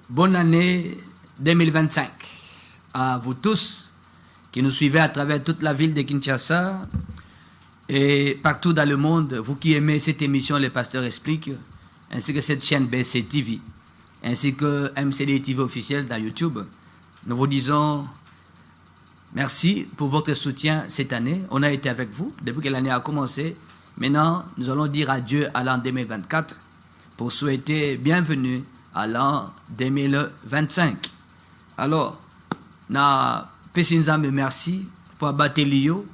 bonne année 2025 à vous tous qui nous suivez à travers toute la ville de Kinshasa et partout dans le monde, vous qui aimez cette émission Les Pasteurs Expliquent, ainsi que cette chaîne BC TV, ainsi que MCD TV officiel dans YouTube. Nous vous disons merci pour votre soutien cette année. On a été avec vous depuis que l'année a commencé. Maintenant, nous allons dire adieu à l'an 2024 pour souhaiter bienvenue à l'an 2025. Alors, na pesinzambe merci pour abateli yo,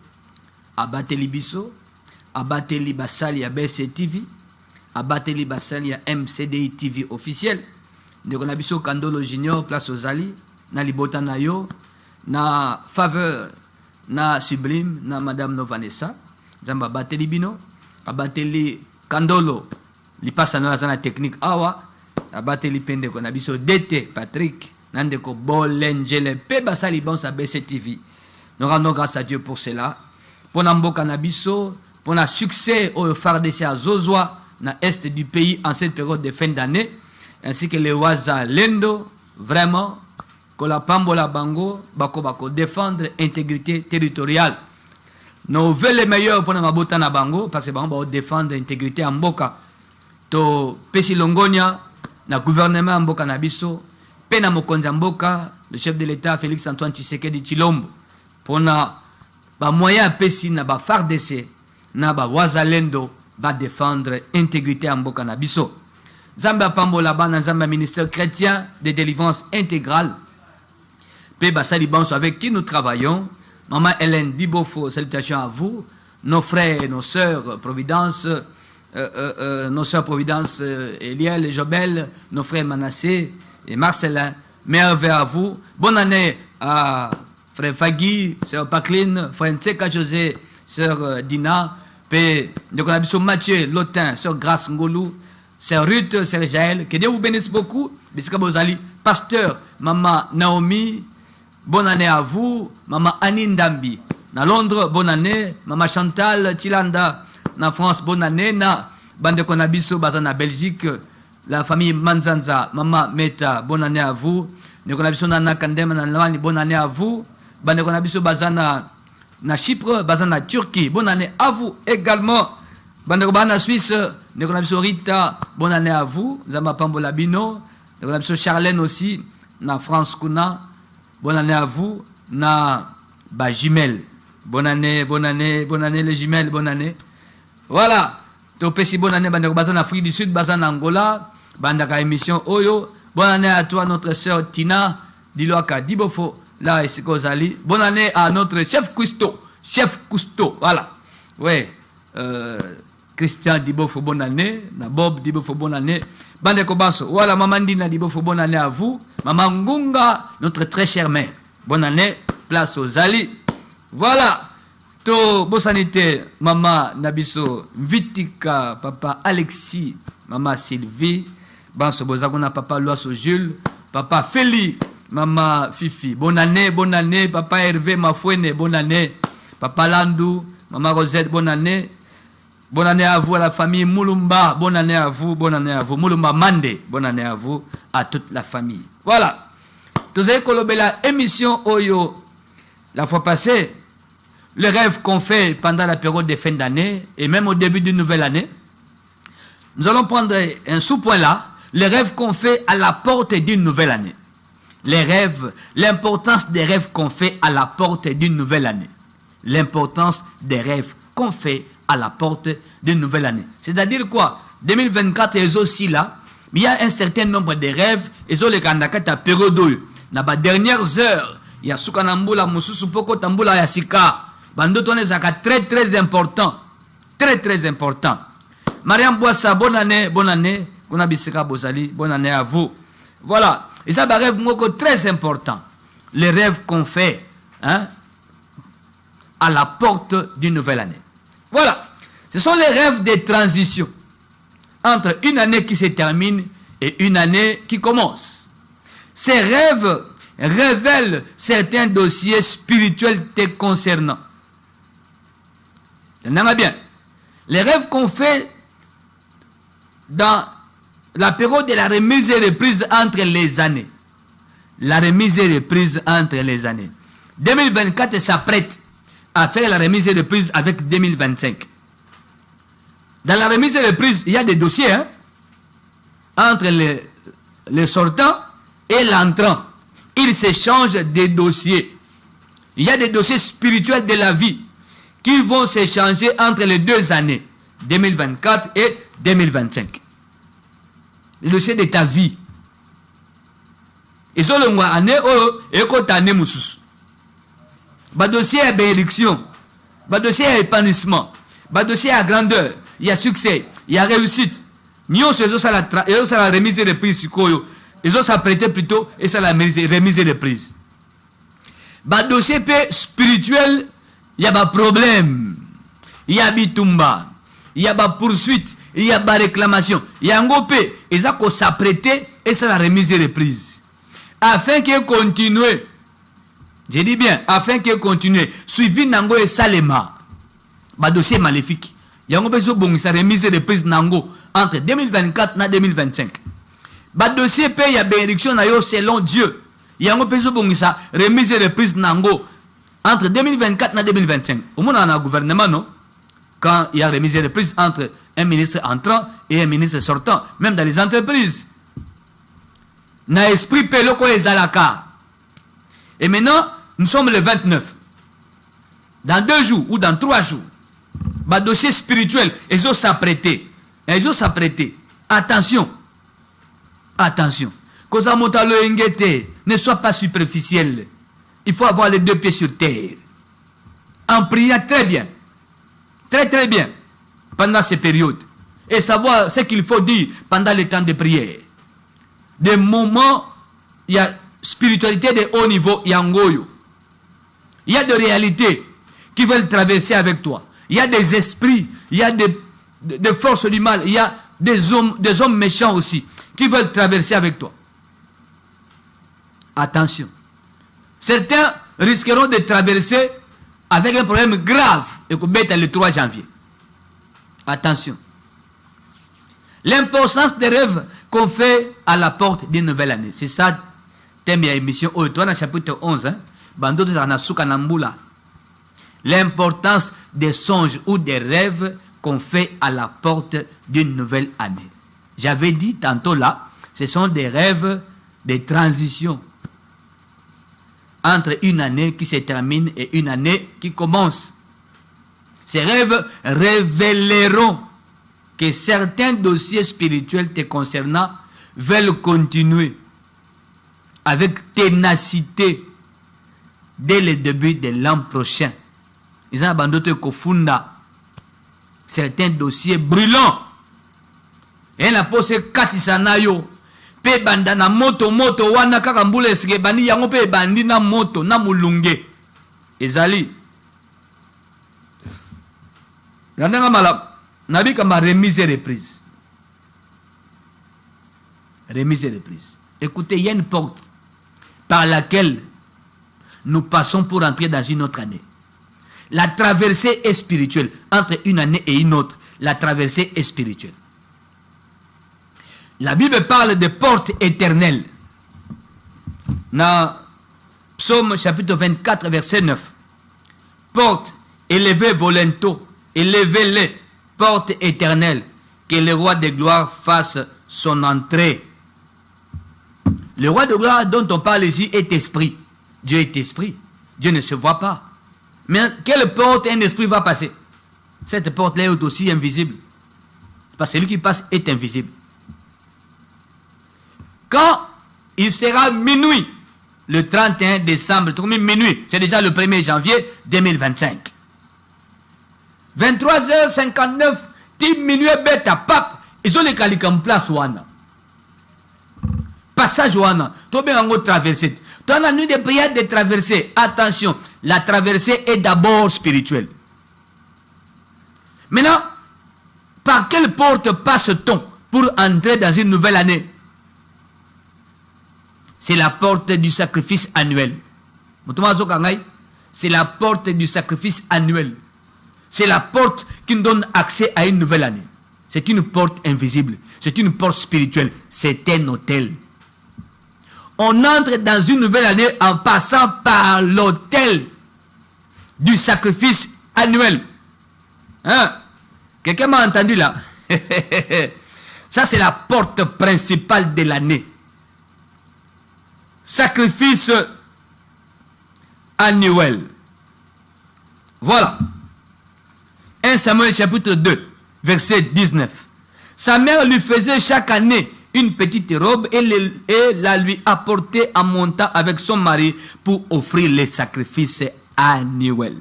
abateli biso, abateli basali ya BC TV, abateli basali ya MCDI TV officiel. Ndeko na biso Kandolo Junior place Ozali, na libota na yo, na faveur, na sublime, na Madame Novanessa, zamba abateli bino, abateli Kandolo, li passa na zana technique awa, abateli pende ko na biso DT Patrick, nandeko Bolengele, pe basali bon sa BC TV. Nous rendons grâce à Dieu pour cela. Pour Namboka Nabiso, pour le succès au FARDC à Zozwa, dans l'est du pays en cette période de fin d'année, ainsi que les Waza Lendo, vraiment, que la Pambola Bango, Bako défendre l'intégrité territoriale. Nous voulons les meilleurs pour Namabota na Bango, parce que Bango défendre l'intégrité en Mboka. To Pesi Longonia, na gouvernement en Mboka Nabiso, Pena Mokonza Mboka, le chef de l'État Félix Antoine Tshisekedi Tshilombo, pour na ba moyen Pesi na ba FARDC, na ba Wazalendo, ba défendre l'intégrité en Mboka Nabiso. Zamba Pambola Ban, Zamba ministère chrétien de délivrance intégrale. Pe Basalibanso avec qui nous travaillons. Maman Hélène Dibofo, salutations à vous. Nos frères et nos sœurs Providence, Eliel, Jobel, nos frères Manassé et Marcelin. Merveille à vous. Bonne année à frère Fagui, sœur Pacline, frère Ntseka José, sœur Dina, P. de Mathieu Lotin, sœur Grace Ngolou, sœur Ruth, sœur Jaël. Que Dieu vous bénisse beaucoup. Bisika Bozali, pasteur, maman Naomi, bonne année à vous. Maman Anine Dambi, na Londres, bonne année. Maman Chantal Chilanda, na France, bonne année. Na Bande Konabiso, Bazana Belgique, la famille Manzanza, maman Meta, bonne année à vous. Nekonabiso Nana Kandem, bonne année à vous. Bande Konabiso Bazana na Chypre, Bazana Turquie, bonne année à vous également. Bande Kobana Suisse, Nekonabiso Rita, bonne année à vous. Zama Pambola Bino, Nekonabiso Charlène aussi, na France Kuna, bonne année à vous. Na Jumel, bonne année les jumelles, bonne année. Voilà, Topesi bonne année, Bande Bazana Afrique du Sud, Bazana Angola, Bandaka émission Oyo. Bonne année à toi, notre sœur Tina Diloaka Dibofo, là, ici Kozali. Bonne année à notre chef Cousteau, voilà. Oui, Christian Dibofo, bonne année. Bob Dibofo, bonne année. Bande Kobaso, voilà, Maman Dina Dibofo, bonne année à vous. Maman Ngunga, notre très chère mère, bonne année, place aux Ali. Voilà, to Bosanité, Maman Nabiso, Vitika, Papa Alexis, Maman Sylvie. Banso Bozagona, Papa Loasso Jules, Papa Feli, Maman Fifi, bonne année, Papa Hervé Mafouene, bonne année, Papa Landou, Maman Rosette, bonne année à vous, à la famille Moulumba, bonne année à vous, Moulumba Mande, bonne année à vous, à toute la famille. Voilà, vous avez colobé la émission Oyo, la fois passée, le rêve qu'on fait pendant la période de fin d'année, et même au début d'une nouvelle année. Nous allons prendre un sous-point là, les rêves qu'on fait à la porte d'une nouvelle année. Les rêves, l'importance des rêves qu'on fait à la porte d'une nouvelle année. L'importance des rêves qu'on fait à la porte d'une nouvelle année. C'est-à-dire quoi? 2024 est aussi là, mais il y a un certain nombre de rêves, et ont les kandakata période dans les dernières heures, il y a Soukanambula, Moussousou Poko Tambula Yasika, Bandotone Zaka très important. Très important. Mariam Boissa, bonne année. Konabisika Bozali, bonne année à vous. Voilà. Et ça, c'est un rêve très important. Les rêves qu'on fait à la porte d'une nouvelle année. Voilà. Ce sont les rêves de transition entre une année qui se termine et une année qui commence. Ces rêves révèlent certains dossiers spirituels te concernant. Il y en a bien. Les rêves qu'on fait dans la période de la remise et reprise entre les années. La remise et reprise entre les années. 2024 s'apprête à faire la remise et reprise avec 2025. Dans la remise et reprise, il y a des dossiers hein, entre les sortants et l'entrant. Ils s'échangent des dossiers. Il y a des dossiers spirituels de la vie qui vont s'échanger entre les 2 années, 2024 et 2025. Le dossier de ta vie. Et sur le mois année, et quand année moussous. Bah dossier à bénédiction, bah dossier à épanouissement, bah dossier à grandeur, il y a succès, il y a réussite. Nous ça la remise et reprise ils ont s'apprêté plutôt et ça la remise et reprise. Bah dossier spirituel, il y a des problèmes, il y a bitumba, il y a des poursuites, il y a des réclamations, il y a un groupe, ils ont s'apprêté et ça la remise et reprise. Afin qu'il continue, je dis bien, afin qu'il continue, suivi Nango et Salema, bah dossier maléfique. Il y a un peu de ça remise et reprise Nango entre 2024 et 2025. Bah dossier paye à bénédiction selon Dieu. Il y a un peu de ça remise et reprise Nango entre 2024 et 2025. Au moins dans le gouvernement, non? Quand il y a remise et reprise entre un ministre entrant et un ministre sortant, même dans les entreprises. Na esprit peloko et zalaka. Et maintenant, nous sommes le 29. Dans 2 jours ou dans 3 jours, bah dossier spirituel, ils ont s'apprêté. Ils ont s'apprêté. Attention. Attention. Kosamotalo engete, ne sois pas superficiel. Il faut avoir les 2 pieds sur terre. En priant très bien. Très très bien. Pendant ces périodes. Et savoir ce qu'il faut dire pendant le temps de prière. Des moments, il y a spiritualité de haut niveau, il y a Ngoyo. Il y a des réalités qui veulent traverser avec toi. Il y a des esprits, il y a des forces du mal, il y a des hommes méchants aussi qui veulent traverser avec toi. Attention. Certains risqueront de traverser avec un problème grave et qu'on bête le 3 janvier. Attention. L'importance des rêves qu'on fait à la porte d'une nouvelle année. C'est ça, thème de l'émission. Au chapitre 11, hein? L'importance des songes ou des rêves qu'on fait à la porte d'une nouvelle année. J'avais dit tantôt là, ce sont des rêves de transition entre une année qui se termine et une année qui commence. Ces rêves révéleront que certains dossiers spirituels te concernant veulent continuer avec ténacité dès le début de l'an prochain. Ils ont abandonné Kofunda. Certains dossiers brûlants. Et la pose katisanayo. Pe bandana moto wana kakambule sike bani yango pe bandi na moto na mulunge. Ezali. Gandanga malap. Nabi kama remise et reprise. Remise et reprise. Écoutez, il y a une porte par laquelle nous passons pour entrer dans une autre année. La traversée est spirituelle. Entre une année et une autre, la traversée est spirituelle. La Bible parle de portes éternelles. Dans Psaume chapitre 24, verset 9. Porte, élevez vos linteaux, élevez-les, porte éternelle, que le roi de gloire fasse son entrée. Le roi de gloire dont on parle ici est esprit. Dieu est esprit. Dieu ne se voit pas. Mais quelle porte un esprit va passer? Cette porte-là est aussi invisible. Parce que celui qui passe est invisible. Quand il sera minuit, le 31 décembre, minuit, c'est déjà le 1er janvier 2025. 23h59, 10 minutes bête à pape, ils ont les calicam place ouana. Passage ouana, tout bien en traversée. Dans la nuit de prière de traversée, attention, la traversée est d'abord spirituelle. Maintenant, par quelle porte passe-t-on pour entrer dans une nouvelle année? C'est la porte du sacrifice annuel. C'est la porte du sacrifice annuel. C'est la porte qui nous donne accès à une nouvelle année. C'est une porte invisible. C'est une porte spirituelle. C'est un hôtel. On entre dans une nouvelle année en passant par l'hôtel du sacrifice annuel. Hein? Quelqu'un m'a entendu là? Ça, c'est la porte principale de l'année. Sacrifice annuel. Voilà. 1 Samuel chapitre 2, verset 19. Sa mère lui faisait chaque année une petite robe et la lui apportait en montant avec son mari pour offrir les sacrifices annuels.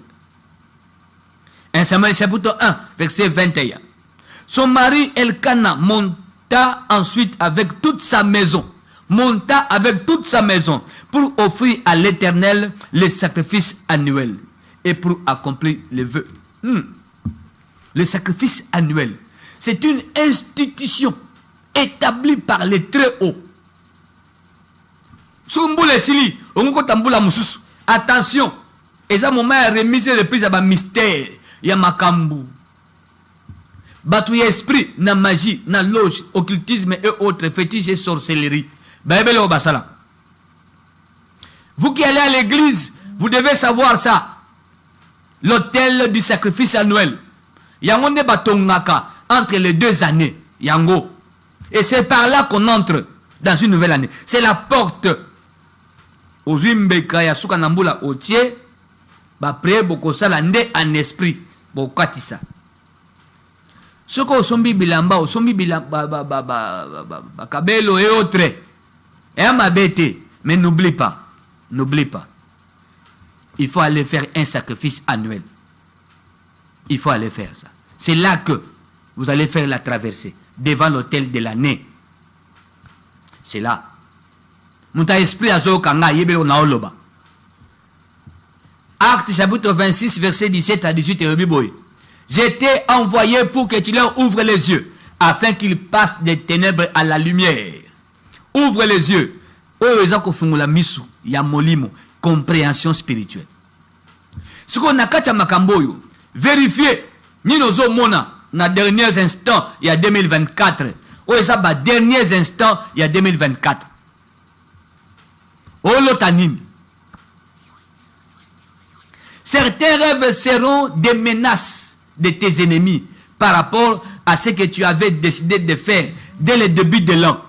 1 Samuel chapitre 1, verset 21. Son mari Elkana monta ensuite avec toute sa maison. Monta avec toute sa maison pour offrir à l'Éternel les sacrifices annuels et pour accomplir les vœux. Le sacrifice annuel, c'est une institution établie par les Très-Hauts. Attention, et ça moment remise de prise à mystère, il y a makambu. Batu y esprit, na magie, na loge, occultisme et autres fétiches et sorcellerie. Vous qui allez à l'église, vous devez savoir ça. L'hôtel du sacrifice annuel. Yangonde batongaka entre les 2 années. Yango. Et c'est par là qu'on entre dans une nouvelle année. C'est la porte. Ozuimbeka ya suka nambula otie. Ba prier boko sala nde en esprit. Bokatisa. Soko osombi bilamba, osombi bilamba, kabelo et autres. Et ma bête. Mais n'oublie pas. N'oublie pas. Il faut aller faire un sacrifice annuel. Il faut aller faire ça. C'est là que vous allez faire la traversée. Devant l'hôtel de l'année. C'est là. Mouta esprit azo kanga yebelo na oloba. Acte chapitre 26, verset 17 à 18 et Biboy. J'étais envoyé pour que tu leur ouvres les yeux, afin qu'ils passent des ténèbres à la lumière. Ouvre les yeux. Compréhension spirituelle. Ce qu'on a kacha makamboyo, vérifiez, ni nos mona, na derniers instants, il y a 2024. Ou ça, bah, derniers instants, il y a 2024. Oh, l'otanine. Certains rêves seront des menaces de tes ennemis par rapport à ce que tu avais décidé de faire dès le début de l'an.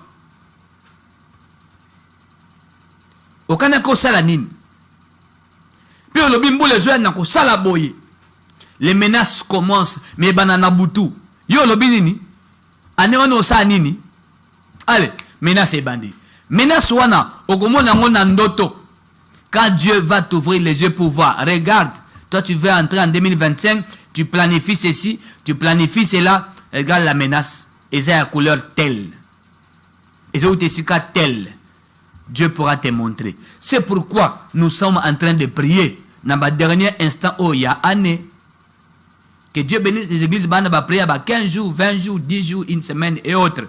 Okana ko salanine. Puis le bimbo les oeufs na ko salaboye. Les menaces commencent mais banana boutou. Yo le binini. Ane ono sa nini. Allez, menace et bandit. Menace wana okomona ngona ndoto. Quand Dieu va t'ouvrir les yeux pour voir, regarde, toi tu veux entrer en 2025, tu planifies ceci, tu planifies cela, regarde la menace. Et c'est à couleur telle. Et c'est où tu es telle. Dieu pourra te montrer. C'est pourquoi nous sommes en train de prier dans le dernier instant où il y a année. Que Dieu bénisse les églises, on va prier 15 jours, 20 jours, 10 jours, une semaine et autres.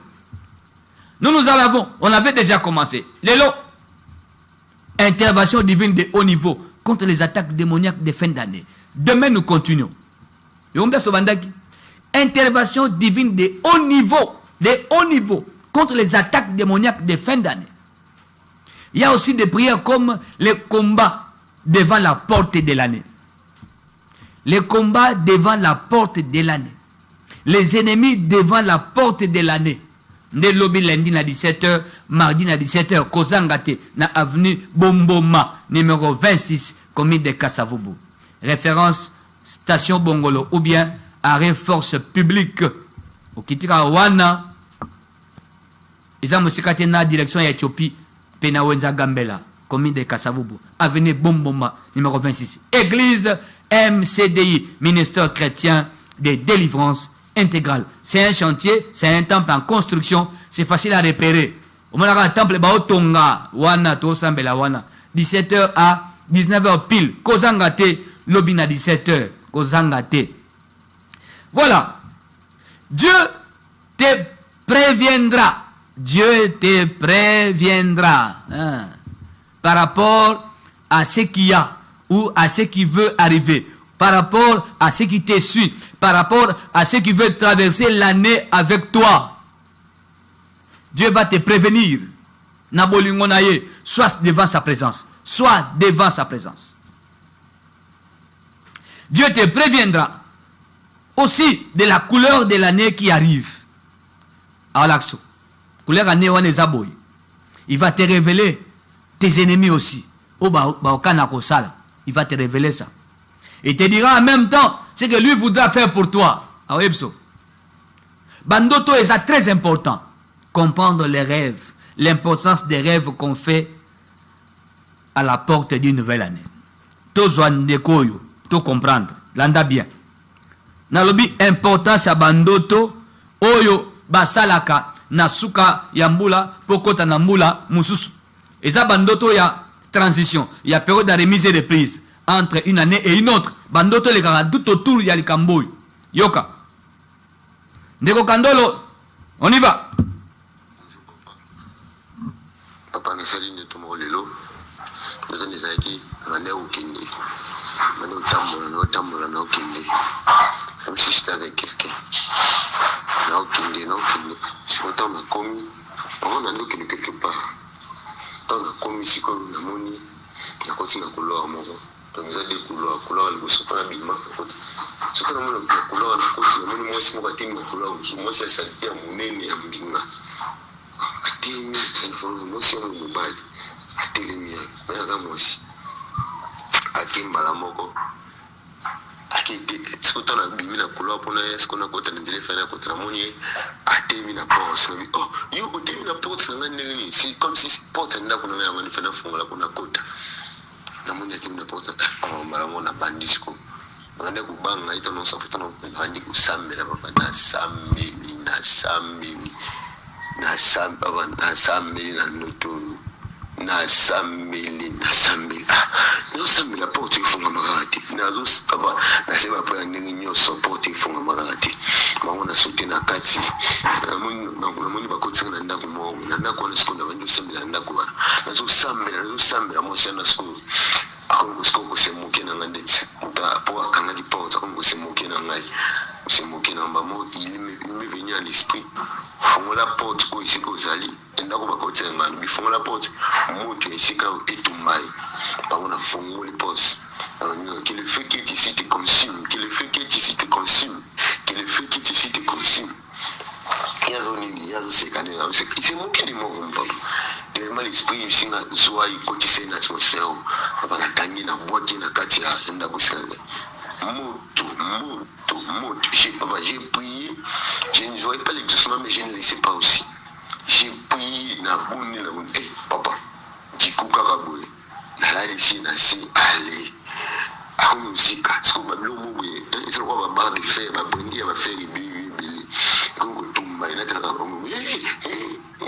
Nous en avons, on avait déjà commencé. Lélo, intervention divine de haut niveau contre les attaques démoniaques de fin d'année. Demain, nous continuons. Intervention divine de haut niveau contre les attaques démoniaques de fin d'année. Il y a aussi des prières comme les combats devant la porte de l'année. Les combats devant la porte de l'année. Les ennemis devant la porte de l'année. Dès lobby lundi à 17h, mardi à 17h, Kozangate, na avenue Bomboma, numéro 26, commune de Kassavubu. Référence station Bongolo ou bien arrêt force publique. Au Kitika Wana, ils ont aussi na direction Éthiopie. Penawenza Gambela, commune de Kassavubu, avenue Bomboma, numéro 26. Église MCDI, ministère chrétien de délivrance intégrale. C'est un chantier, c'est un temple en construction, c'est facile à repérer. Au moment où le temple est Tonga, Wana, Tosambela, Wana, 17h à 19h pile. Kozangate, Lobina 17h, Kozangate. Voilà. Dieu te préviendra. Dieu te préviendra par rapport à ce qu'il y a ou à ce qui veut arriver, par rapport à ce qui te suit, par rapport à ceux qui veulent traverser l'année avec toi. Dieu va te prévenir. Sois devant sa présence. Sois devant sa présence. Dieu te préviendra aussi de la couleur de l'année qui arrive. Alaxo. Couleur année on est aboy. Il va te révéler tes ennemis aussi. Il va te révéler ça. Il te dira en même temps ce que lui voudra faire pour toi. Bandoto est ça très important. Comprendre les rêves. L'importance des rêves qu'on fait à la porte d'une nouvelle année. Tout comprendre. Landa bien. Nalobi importance à bandoto oyo basalaka nasuka yambula pokota nambula mususu. Et ça bandoto ya transition. Il y a période de remise et de prise entre une année et une autre. Bandoto les gars tout autour ya likamboy. Yoka. Ndeko Kandolo, on y va. Papa misali ne tomo lelo. Nous avons des aïki, on est au Kindi. On est au Tambola, on est au Kindi. Comme si j'étais avec quelqu'un. On est au Kindi, on est au Kindi. Si on a commis, on a nous quelque part. On a commis si on a moni, on a continué à couloir à mon. Donc nous avons des couloirs, les sont pas habillement. Ce que nous avons des couloirs, on continue. Moi, si on a été dans couloir, moi, c'est saleté à mon nez et à mon binga. Atemi, information mobile. Atemi, mais aussi. Akimba la moko. Akite, ce qu'on a bimi na couloir pour nous, ce qu'on a côté de téléphone à côté de la monnaie. Atemi na porte. Oh, yo, atemi na porte, c'est comme si porte n'a qu'on a fait un fond là qu'on a côté. La monnaie atemi na porte. Oh, maman a bandisco. On a ku banga ito no saputo no bandi ku samme la baba na samme na noto na samme no samme la porte ifunga magati na zo staba na sema pa ndingi nyo support ifunga magati mango na sote na kati na moni bakotsi na ndako mo na ndako na sekonda bandi samme na ndako na zo samme la mo sana school ako sko se muke na ngandetse muta po akanga di porte ako se muke na ngai se muke na mbamo il me venu à l'esprit fongo la porte ko ici ko zali ndako bakotsi ngana bi fongo la porte muke ici ka etumbai pa ona fongo les portes que le feu qui est ici te consume que le feu qui est ici te consume que le feu qui est ici te consume yazo sekane c'est muke di mo papa de l'esprit ici na zoa ikotise na atmosphère papa na tangi na boîte na kati ya ndako sanga moto j'ai prié je ne voyais pas l'exaucement mais je ne laissais pas aussi j'ai prié na boni papa jikuka kabwe na la ici na si allez à musique parce que bablo mo c'est quoi ba barre de fer ba brendi ba fer bibi kongo tumba ina tena kongo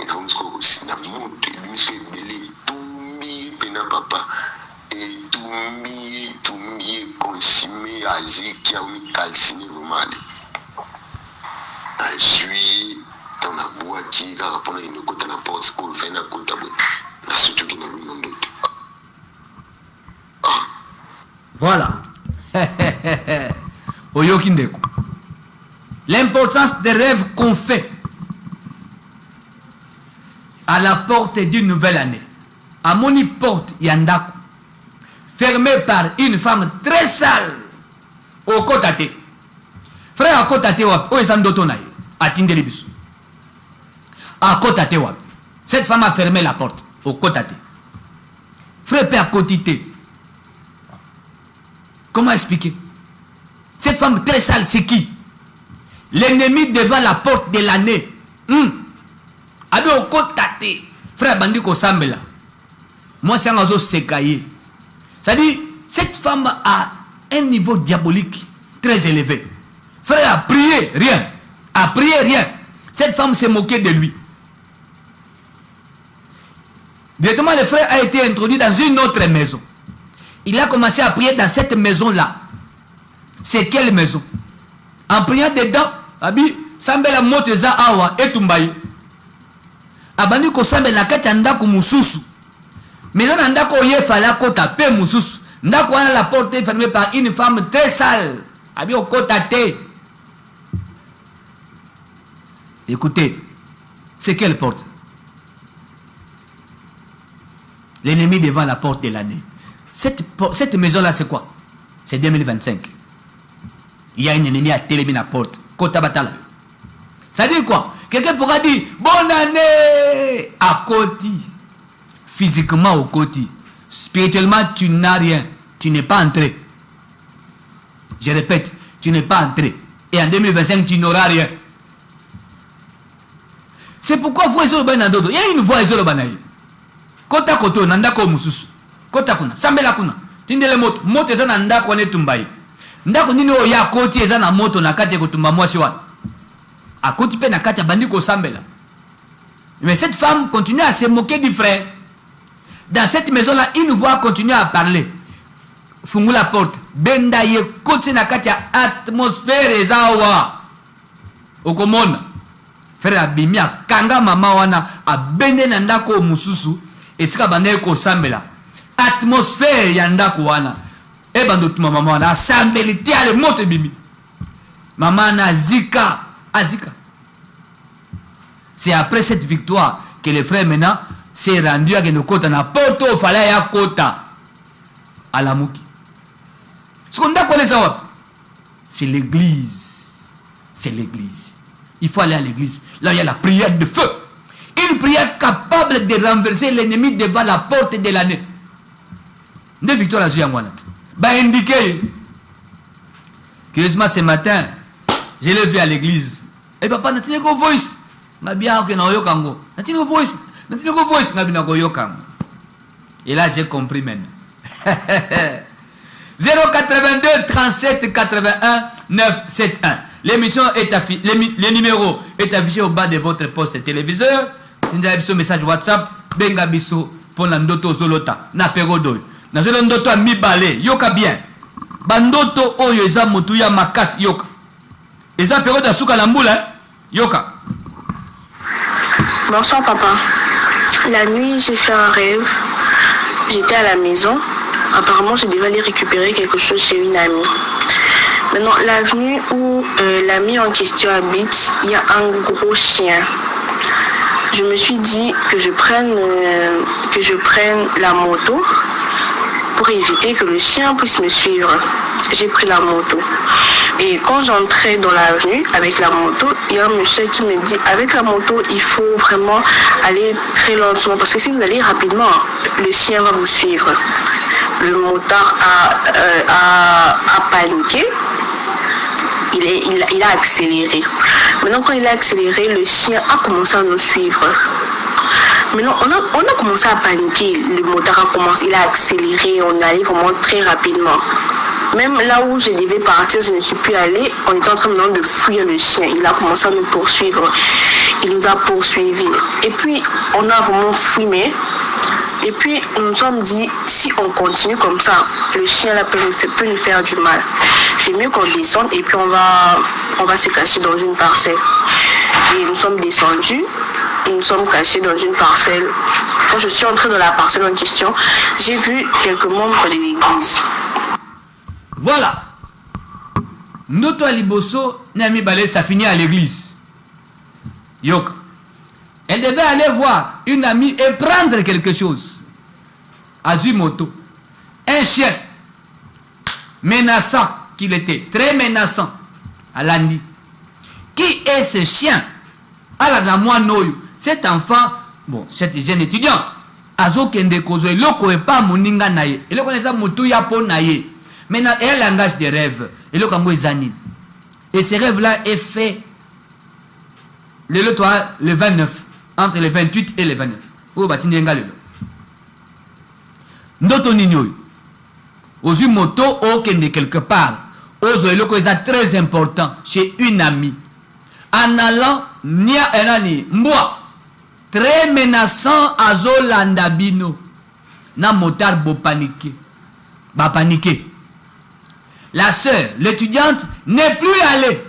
na msko na moto miske beli tumbi pena papa et tumbi consumé aziki au calciné vraiment suis dans la boîte qui a rapport à une côté na porte pour faire na côté na surtout qui na monde. Voilà. Oyokindeko. L'importance des rêves qu'on fait à la porte d'une nouvelle année. À mon porte Yandaku, fermée par une femme très sale au Kotate. Frère à Kotate wap, où est Sandotonaï, à Tindelibisu. À Kotate wap. Cette femme a fermé la porte au Kotate. Frère Père Kotité. Comment expliquer? Cette femme très sale, c'est qui? L'ennemi devant la porte de l'année. Abi au Kotate. Frère Bandi Kosambela. Moi, c'est un oiseau sécaillé. C'est-à-dire, cette femme a un niveau diabolique très élevé. Frère a prié, rien. A prié, rien. Cette femme s'est moquée de lui. Directement, le frère a été introduit dans une autre maison. Il a commencé à prier dans cette maison-là. C'est quelle maison? En priant dedans, Abi, Sambela Moteza Awa et Tumbaï. Abani ko Sambela Katanda Kumususu. Mais là, ndako yefala kota pe mususu. Ndako la porte est fermée par une femme très sale. Abi o kota te. Écoutez, c'est quelle porte? L'ennemi devant la porte de l'année. Cette maison-là, c'est quoi? C'est 2025. Il y a un ennemi à téléminer la porte. Kota Batala. Ça veut dire quoi? Quelqu'un pourra dire bonne année à Koti. Physiquement au Koti. Spirituellement, tu n'as rien. Tu n'es pas entré. Je répète, tu n'es pas entré. Et en 2025, tu n'auras rien. C'est pourquoi vous êtes le ban d'autres. Il y a une voix sur le banaï. Kota Koto, Nanda Komusus. Kota Kuna. Sambela Kuna. Tindele moto. Moto eza nanda kone tumbai. Ndako nini oya Koti eza na moto na kati kutumba mwasi wana. A Koti pe na kati bandi ko sambela. Mais cette femme continue à se moquer du frère. Dans cette maison-là, une voix continue à parler. Fungu la porte. Benda ye Koti na kati atmosphère ezawa. Okomona. Frère Abimia kanga mama wana abende na ndako mususu esika bande ko sambela. Atmosphère ya ndako wana. Et bando tuma mama wana asambeli tia le moto bimi. Maman na zika, azika. C'est après cette victoire que le frère maintenant s'est rendu à Genokota na porto au fallait ya kota à la Mouki. Ce qu'on a connaît ça, c'est l'église. C'est l'église. Il faut aller à l'église. Là, il y a la prière de feu. Une prière capable de renverser l'ennemi devant la porte de l'année. Deux victoires à Zuyangwanat. Bah, indiqué. Curieusement, ce matin, je l'ai vu à l'église. Et papa, n'a-t-il pas voice? N'a bien que n'a yokango. N'a-t-il pas voice? N'a-t-il pas voice? N'a bien que yokango. Et là, j'ai compris maintenant. 082 37 81 971. L'émission est affichée, le numéro est affiché au bas de votre poste téléviseur. N'avez message WhatsApp, benga biso pour la ndoto zolota na perodo. Na zolo ndoto a mibale, yoka bien. Bandoto oyo eza motu ya makas yoka. Eza perodo suka la mbula, yoka. Bonsoir papa. La nuit, j'ai fait un rêve. J'étais à la maison. Apparemment, je devais aller récupérer quelque chose chez une amie. Maintenant, l'avenue où l'ami en question habite, il y a un gros chien. Je me suis dit que je prenne la moto pour éviter que le chien puisse me suivre. J'ai pris la moto. Et quand j'entrais dans l'avenue avec la moto, il y a un monsieur qui me dit, avec la moto, il faut vraiment aller très lentement. Parce que si vous allez rapidement, le chien va vous suivre. Le motard a paniqué. Il a accéléré. Maintenant, quand il a accéléré, le chien a commencé à nous suivre. Maintenant, on a commencé à paniquer. Le motard il a accéléré. On allait vraiment très rapidement. Même là où je devais partir, je ne suis plus allée. On était en train maintenant de fuir le chien. Il a commencé à nous poursuivre. Il nous a poursuivis. Et puis, on a vraiment fumé. Et puis, nous nous sommes dit, si on continue comme ça, le chien là peut nous faire du mal. C'est mieux qu'on descende et puis on va se cacher dans une parcelle. Et nous sommes descendus, et nous sommes cachés dans une parcelle. Quand je suis entrée dans la parcelle en question, j'ai vu quelques membres de l'église. Voilà. Noto Aliboso, Nami Balé, ça finit à l'église. Yoka. Elle devait aller voir une amie et prendre quelque chose. À Moto. Un chien menaçant qu'il était, très menaçant. À Landi. Qui est ce chien? À la moine, cet enfant, bon, cette jeune étudiante, Azo Kende Kozo, il ne pas Moninga Naye. Il ne connaît pas Moutou Yapo Naye. Maintenant, elle engage des rêves. Et ce rêve-là est fait le 29. Entre le 28 et le 29. Où batini ngale. Ndoto ninyoy. Ozu moto okende quelque part. Ozo eloko est très important chez une amie. En allant nia enani mboa très menaçant azo landabino. Na motard bo paniqué. Ba paniqué. La sœur, l'étudiante n'est plus allée.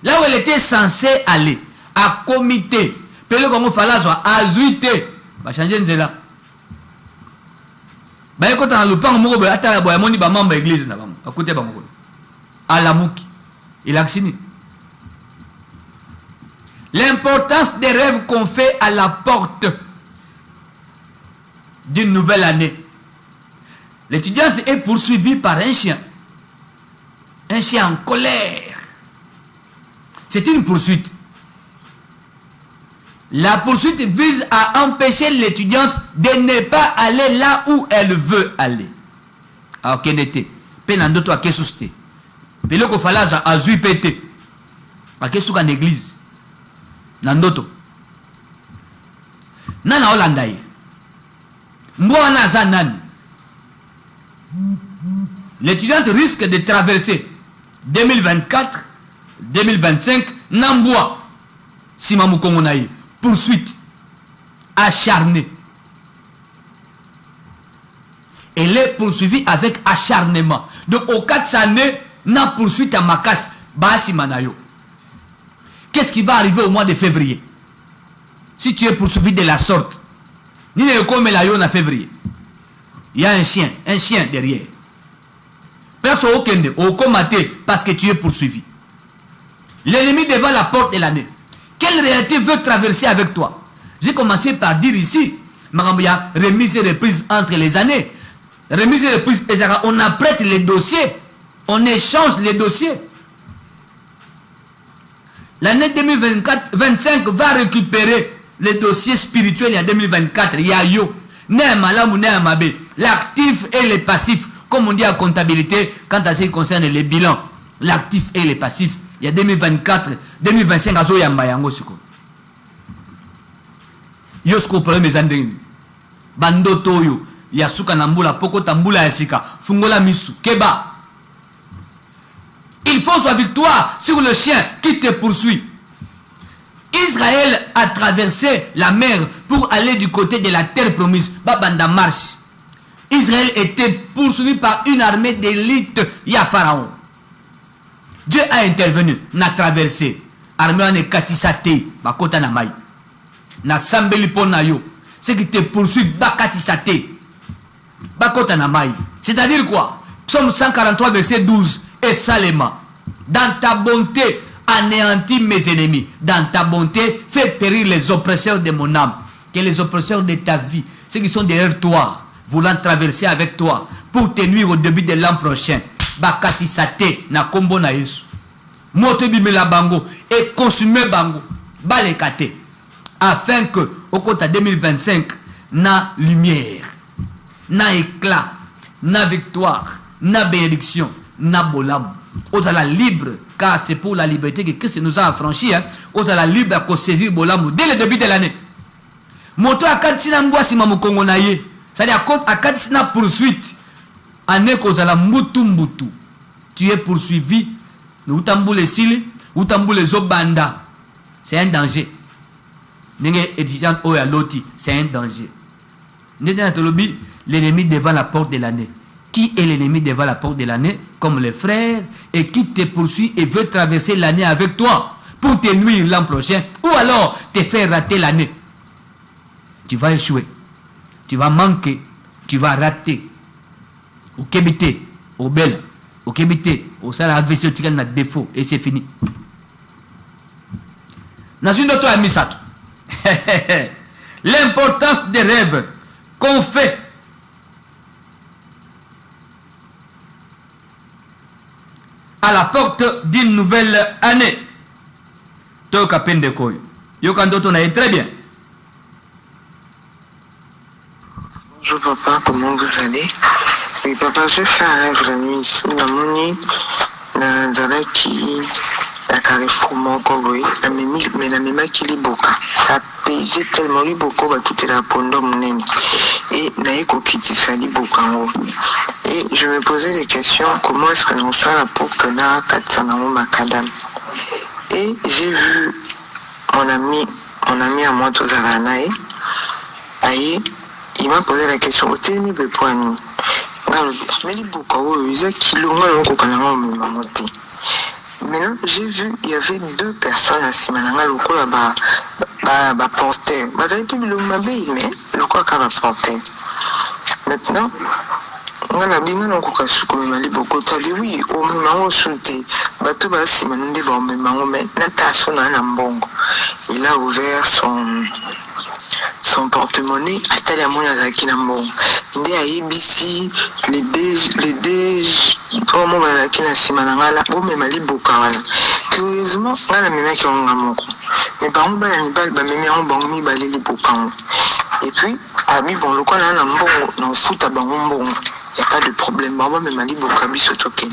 Là où elle était censée aller. À comité. Pele comme falazo à zuité. Ba changer nzela. Ba ekota na lupango moko ba ata boya moni ba mamba église na bango. À côté bango. À la Mouki. Il a accident. L'importance des rêves qu'on fait à la porte d'une nouvelle année. L'étudiante est poursuivie par un chien. Un chien en colère. C'est une poursuite. La poursuite vise à empêcher l'étudiante de ne pas aller là où elle veut aller. Alors qu'elle était. Penandoto a kesuste. Peloko falaza a zui pété. A kesuka en église. Nandoto. Nana Holandaye. Mboana Zanan. L'étudiante risque de traverser 2024, 2025, Namboa. Simamou Kongonaye. Poursuite. Acharnée. Elle est poursuivie avec acharnement. Donc, au 4 années, n'a poursuite à Makas, Basi Manayo. Qu'est-ce qui va arriver au mois de février? Si tu es poursuivi de la sorte, ni ne comme la en février. Il y a un chien derrière. Personne au Kende, au Komate, parce que tu es poursuivi. L'ennemi devant la porte de l'année. Quelle réalité veut traverser avec toi? J'ai commencé par dire ici, Marambia, remise et reprise entre les années. Remise et reprise, on apprête les dossiers, on échange les dossiers. L'année 2025 va récupérer les dossiers spirituels en 2024. Il y a yo, l'actif et le passif, comme on dit en comptabilité, quand ça concerne les bilans, l'actif et le passif. Il y a 2024, 2025, azo yamba yango siko. Yo sko problème mes andeni. Bando toyo, yasuka nambula, poko tambula yasika, fungola misu, keba. Il faut sa victoire sur le chien qui te poursuit. Israël a traversé la mer pour aller du côté de la terre promise. Babanda marche. Israël était poursuivi par une armée d'élite. Il y a Pharaon. Dieu a intervenu, n'a traversé. Armée ne katisate, bakota na mai. Na sambeli ponayo. Ce qui te poursuit, bakatisate. Bakota na mai. C'est-à-dire quoi? Psaume 143, verset 12. Et Salema, dans ta bonté, anéantis mes ennemis. Dans ta bonté, fais périr les oppresseurs de mon âme. Que les oppresseurs de ta vie, ceux qui sont derrière toi, voulant traverser avec toi, pour te nuire au début de l'an prochain. Bakati sate na kombo na Yesu. Moto bimela bango et consumer bango. Balekate. Afin que, au côté 2025, na lumière, na éclat, na victoire, na bénédiction, na bolam. Ozala libre, car c'est pour la liberté que Christ nous a affranchis. Ozala libre à saisir bolam dès le début de l'année. Moto akatina mbwasi mamukongo na ye. C'est-à-dire akatina poursuite. Ane kozala mbutu mbutu. Tu es poursuivi. Utambule sili, utambule zobanda. C'est un danger. Nenge étudiante oya loti, c'est un danger. L'ennemi devant la porte de l'année. Qui est l'ennemi devant la porte de l'année? Comme les frères, et qui te poursuit et veut traverser l'année avec toi pour te nuire l'an prochain, ou alors te faire rater l'année. Tu vas échouer, tu vas manquer, tu vas rater. Au kébité, au bel, au kébité, au salaire AVC, tu as défaut et c'est fini. Dans une autre amisato. L'importance des rêves qu'on fait à la porte d'une nouvelle année. Toka Pendekoy. Yokandoto na est très bien. Bonjour papa, comment vous allez? Oui papa, je fais un rêve la nuit ici. Namoni, Nanzalaki, la Carrefour Mokoloé, la Mima Kiliboka. Ça pesait tellement Liboko, bah tout est là pendant mon nez. Et Naïko Kiti Sali Bokango. Et je me posais des questions, comment est-ce que l'on sait la peau que là, Katsanamo Makadam. Et j'ai vu mon ami à moi, Tozaranae, Aïe, il m'a posé la question, où t'es mis pour nous? Mais les Bokao, ils ont kilo, maintenant, j'ai vu, il y avait 2 personnes à Simananga, le coup là-bas, porter. Bah, t'avais plus le mabé, mais le coup là-bas porter. Maintenant, on a bien non quoi comme mali beaucoup tabi oui au même moment sauté bateau ba si manende ba au même moment mais na taso na mbongo il a ouvert son porte-monnaie à Taliamon Yazaki Nambo. Nde a ABC, les deux, comment Bazaki na Simanangala, ou même Ali Bokawana. Curieusement, on a même qui ont un mais par exemple, même en bangi balé les Bokan. Et puis, abi bon, le coin là, on fout à Bangombo. Il n'y a pas de problème. Maman, même Ali Bokabi Sotoken.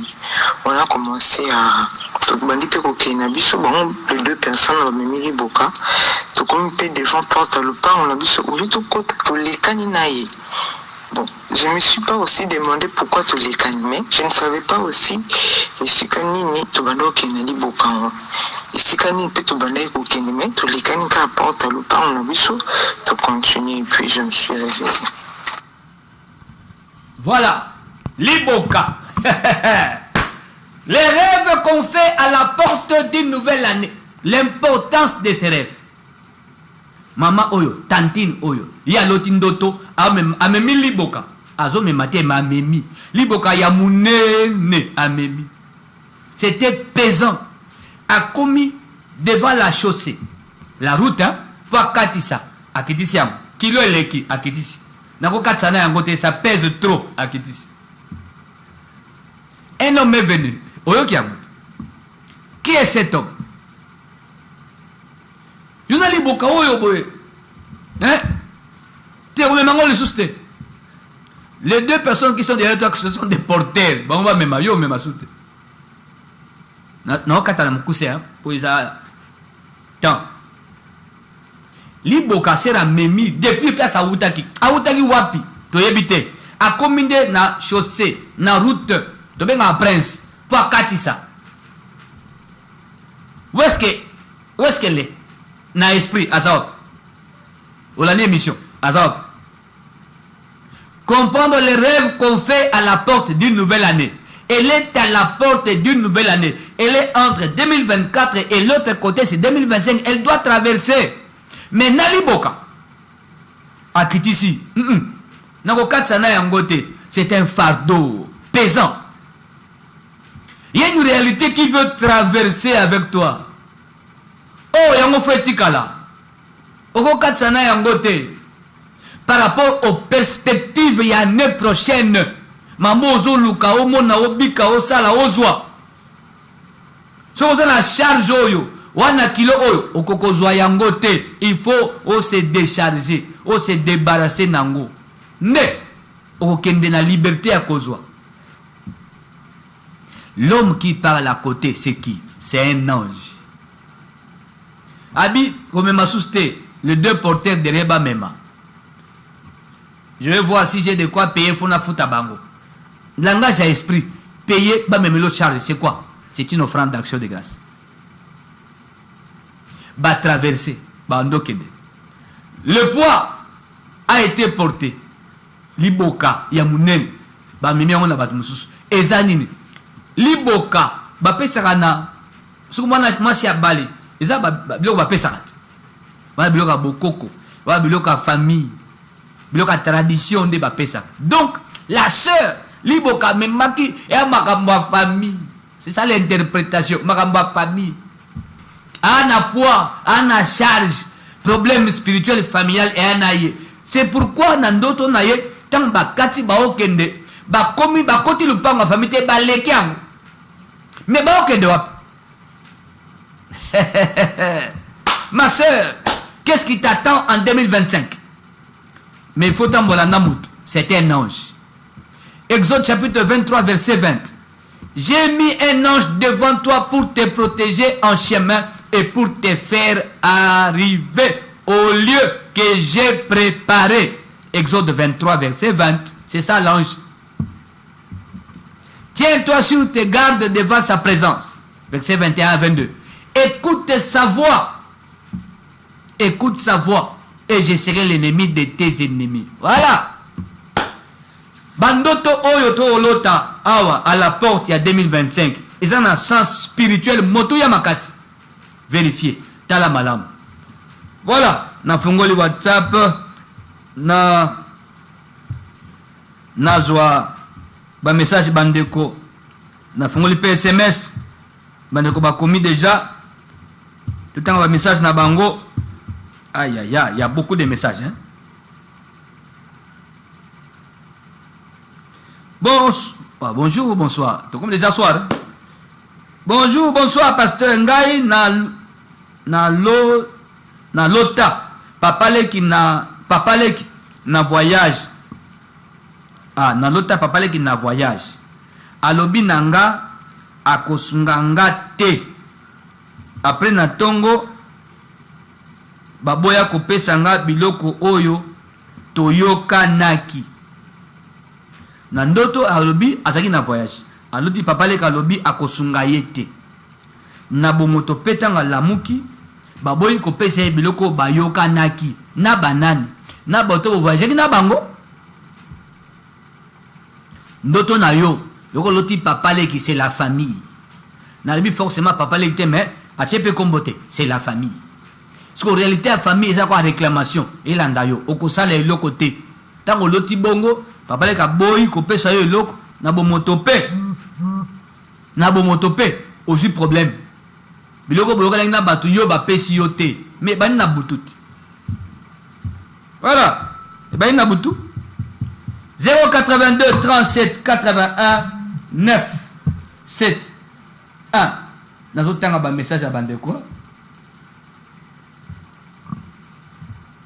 On a commencé à. Les deux personnes ont mis les boka. Donc, comme des gens portent le pain, on a vu ce tout les caninaïs. Bon, je ne me suis pas aussi demandé pourquoi tous les canimés. Je ne savais pas aussi. Et si canini, tu vas donc qu'il y a des boka. Et si canini peut te banner au canimé, tous les canins portent le pain, on a vu ça. Tu continues, et puis je me suis réveillé. Voilà, les boka. Les rêves qu'on fait à la porte d'une nouvelle année. L'importance de ces rêves. Maman oyo, tantine oyo. Ya lotindoto, amemi liboka. Azo me mate ma amemi. Liboka ya mounene amemi. C'était pesant. A commis devant la chaussée. La route, hein, pour Katissa. A Kitisi, kilo eleki, a Kitisi. Nako katsana yangote, ça pèse trop, a Kitisi. Un homme est venu. Qui est cet homme? Yunali boka oyo boye. Hein? Les deux personnes qui sont derrière toi, ce sont des porteurs. Bon, on va même yo même soute. Non, katana mukuse hein pour isa. Tant. Li boka sera memi depuis place à Outaki. Outaki wapi? To yebite. A commandé na chaussée, na route, to benga prince. Pour Katissa. Où est-ce qu'elle est? Na esprit, Azab. Ou l'année émission, Azab. Comprendre les rêves qu'on fait à la porte d'une nouvelle année. Elle est à la porte d'une nouvelle année. Elle est entre 2024 et l'autre côté, c'est 2025. Elle doit traverser. Mais Nali Boka, à Kitisi, c'est un fardeau pesant. Il y a une réalité qui veut traverser avec toi. Oh, yango fetikala. Oko katsana yangote. Par rapport aux perspectives, il y a l'année prochaine. Maman ozo luka omona obika osala ozwa. So ozo la charge oyo. Wana kilo oyo okokozwa yangote. Il faut se décharger, se débarrasser nango. Ne okende na liberté à kozwa. L'homme qui parle à côté, c'est qui? C'est un ange. Abi, comme m'a sousté, les deux porteurs de Reba Mema. Je vais voir si j'ai de quoi payer Fona Futabango. Langage à esprit, payer, bah même l'autre charge, c'est quoi? C'est une offrande d'action de grâce. Bah traverser, bah ndokende. Le poids a été porté. Liboka, Yamunen, bah mimi on a battu moussous. Ezanini. Liboka, ba pesarana, soumana masi abali, eza ba biloko ba pesarat. Ba biloko bokoko, ba biloko famille, biloko tradition de ba pesa. Donc la sœur Liboka même maki et makamba famille. C'est ça l'interprétation, makamba famille. Ana poids, ana charge, problème spirituel familial et anaye. C'est pourquoi nandoto naye tant ba kati ba okende, ba komi ba koti lupanga famille te ba lekiang. Mais bah ok de ma soeur, qu'est-ce qui t'attend en 2025? Mais il faut t'embola namout. C'est un ange. Exode chapitre 23 verset 20. J'ai mis un ange devant toi pour te protéger en chemin et pour te faire arriver au lieu que j'ai préparé. Exode 23 verset 20. C'est ça l'ange. Tiens-toi sur tes gardes devant sa présence. Verset 21 à 22. Écoute sa voix. Écoute sa voix. Et je serai l'ennemi de tes ennemis. Voilà. Bandoto oyoto olota awa à la porte il y a 2025. Ils ont un sens spirituel. Moto yamakasi. Vérifiez. Tala malam. Voilà. Na fungoli WhatsApp. Na zwa. Ba message bandeko na fungoli pe SMS bandeko ba commis déjà Tout le temps, un message na bango. Aïe, aïe, aïe, il y a beaucoup de messages. Hein? Bonjour, bonsoir. C'est comme déjà soir. Hein? Bonjour, bonsoir, pasteur Ngai na lota. Papa leki na voyage. Ah, na lota papa leki na voyage. Alobi nanga akosunganga te. Après na tongo baboya kopesa nga biloko oyo toyoka naki. Na ndoto alobi azaki na voyage. Aloti papa leki alobi akosunga yete. Na bomoto petanga lamuki baboyi kopesa biloko bayoka naki. Na banani. Na boto voyage na bango. Ndoto na yo. Yoko loti papa leki c'est la famille. Na lebi forcément papa leki mais a tchepe kombote c'est la famille. Parce qu'en réalité la famille c'est quoi réclamation et landayo okosala eloko te. Tango loti bongo papa leki boyi kopesa yo eloko na bomoto pe. Na bomoto pe aussi problème. Biloko boloka leki na batu yo ba pesi yo te. Mais bani na bututi. Voilà. Et bani na butu. 082 37 81 9 7 1. Nazotanga ba message à bande quoi?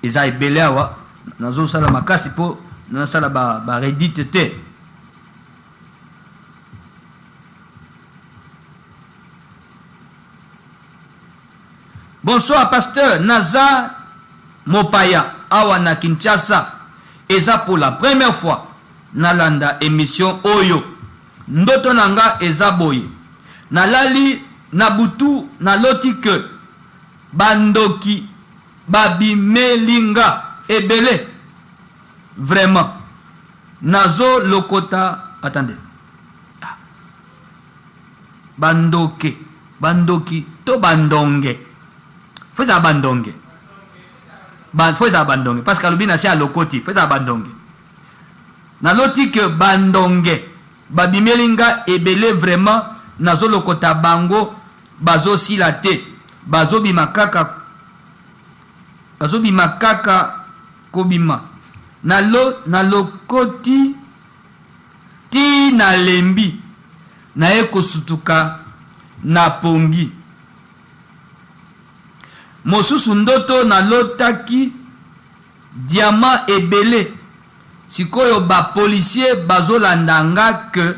Isa ebele awa nazo sala makasi po na sala ba redite te. Bonsoir pasteur Naza Mopaya awa na Kinshasa. Eza pour la première fois nalanda émission oyo. Ndoto nanga eza boye. Nalali nabutu naloti que bandoki babimelinga ebele. Vraiment. Nazo lokota. Attendez. Bandoke. Bandoki. To bandonge. Faut ça bandonge. Faut ça bandonge. Parce que l'obina c'est à lokoti. Faut ça bandonge. Naloti que bandonge. Babimelinga ebele vraiment. Nazo lokota bango. Bazo silate. Bazo bimakaka. Bazo bimakaka kobima. Nalokoti. Ti na lembi. Na eko sutuka. Na pongi. Mosusu ndoto nalotaki diamant ebele. Sikoyo ba policier bazolandanga que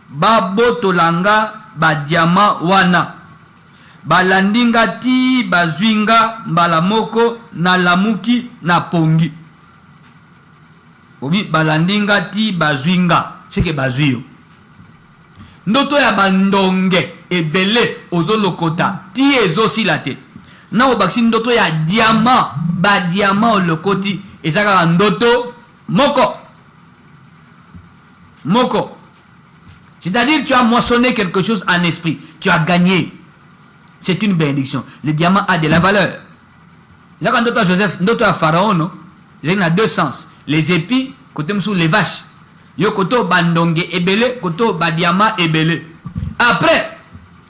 babotolanga ba diamant wana. Balandinga ti bazwinga mbala moko na lamuki na pongi. Obi balandinga ti bazwinga. C'est que bazwiyo. Ndoto ya bandonge ebele ozolokota ti ezosilate. Na obakisi ndoto ya diamant ba diamant olokoti ezaka ndoto moko. Moko. C'est-à-dire tu as moissonné quelque chose en esprit. Tu as gagné. C'est une bénédiction. Le diamant a de la valeur. Ezaka ndoto à Joseph, ndoto à Pharaon, non? Il y a deux sens. Les épis, côté sous les vaches. Yo koto bandonge ebele, koto ba diamant ebele. Après,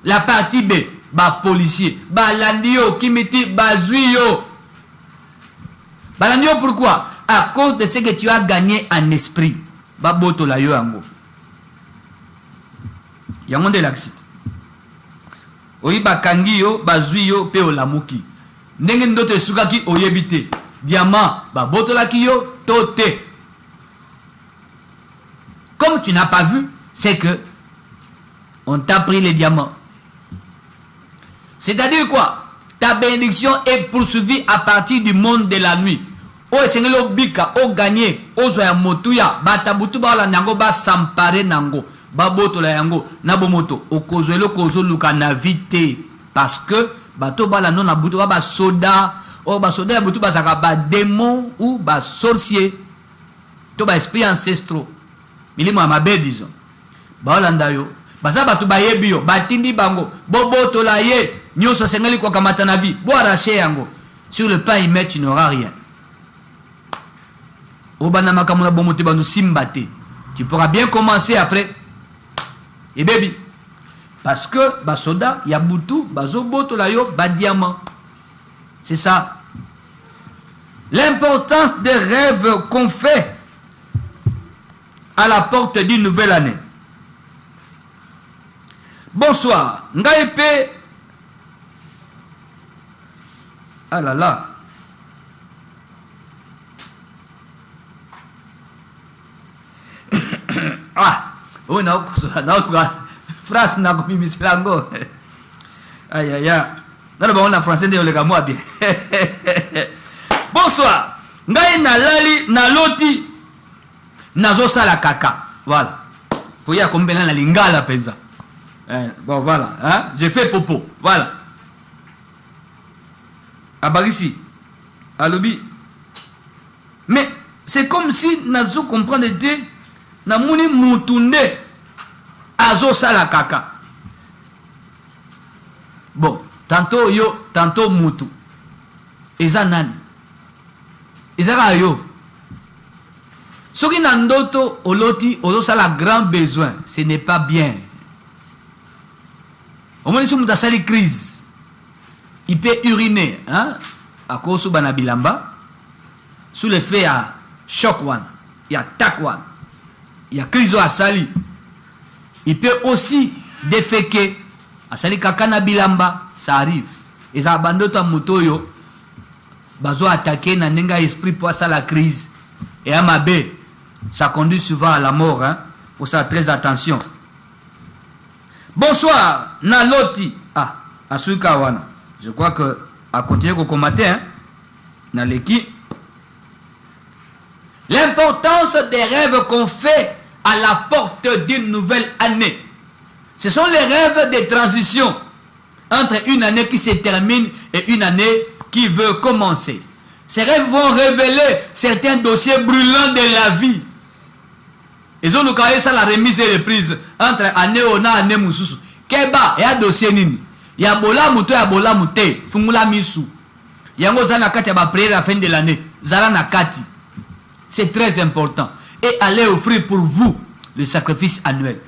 la partie B, ba policier, ba landio, kimiti, bazuyo. Ba landio pourquoi? À cause de ce que tu as gagné en esprit. Ba boto la yo ango. Yango de l'axite. Oyi ba kangi yo, bazuyo, pe olamuki. Ndenge ndoto esukaki oyebite. Diamant, ba boto la ki yo, tote. Comme tu n'as pas vu, c'est que on t'a pris les diamants. C'est-à-dire quoi? Ta bénédiction est poursuivie à partir du monde de la nuit. O esengelo bika, o gagné, o zoya motuya, batabutu ba la nango ba sampare nango, ba boto la yango, na bomoto, o kozwelo kozo luka na vite. Parce que bato ba la non na butu ba soda, o ba soda butu ba saka ba démon ou ba sorcier. To ba esprit ancestraux. Milimo ya mabe disons. Ba olanda yo. Baza batu ba yebi yo. Batindi bango. Bobo tola ye. Nyoso sengeli kwa kamata na vie. Bo arraché yango. Sur le pain, il met, tu n'auras rien. Obana makamuna bomote banu simbate. Tu pourras bien commencer après. Et baby. Parce que, basoda, yabutu, bazo boto la yo, ba diamant. C'est ça. L'importance des rêves qu'on fait à la porte d'une nouvelle année. Bonsoir. Ngaïpe. Ah là là. Ah. Oh non, phrase n'a pas mis lango. Aïe aïe aïe. Dans le bon en français de le moi bien. Bonsoir. Ngai na lali na loti nazo sala kaka. Voilà. Pour y a combien na lingala penza. Bon voilà, hein? J'ai fait popo. Voilà. Abarisi. Alobi. Mais c'est comme si nazo comprendre de na muni mutunde azo sala kaka. Bon, tantôt yo, tantôt mutu. Eza nani? Eza yo. Soki na ndoto oloti ozo sala grand besoin, ce n'est pas bien. Au moins si muta sali crise, il peut uriner, hein? À cause bana bilamba, sous l'effet à choc one, il y a tac one, il y a crise à sali. Il peut aussi déféquer. Asali kakana bilamba, ça arrive. Et ça abandonne mutoyo. Bazo attaquer na nenga esprit pour ça la crise. Et à ma baie, ça conduit souvent à la mort. Hein? Faut faire très attention. Bonsoir, Naloti. Ah, Asuka wana. Je crois que à continuer au combattre, hein? Naleki. L'importance des rêves qu'on fait à la porte d'une nouvelle année. Ce sont les rêves de transition entre une année qui se termine et une année qui veut commencer. Ces rêves vont révéler certains dossiers brûlants de la vie. Ils ont le cas ça la remise et reprise entre année ona année mususu. Keba et un dossier nini. Ya bola muto ya bola mute. Fumula misu. Yango zana kati ya ba prière à la fin de l'année. Zala na kati. C'est très important. Et allez offrir pour vous le sacrifice annuel.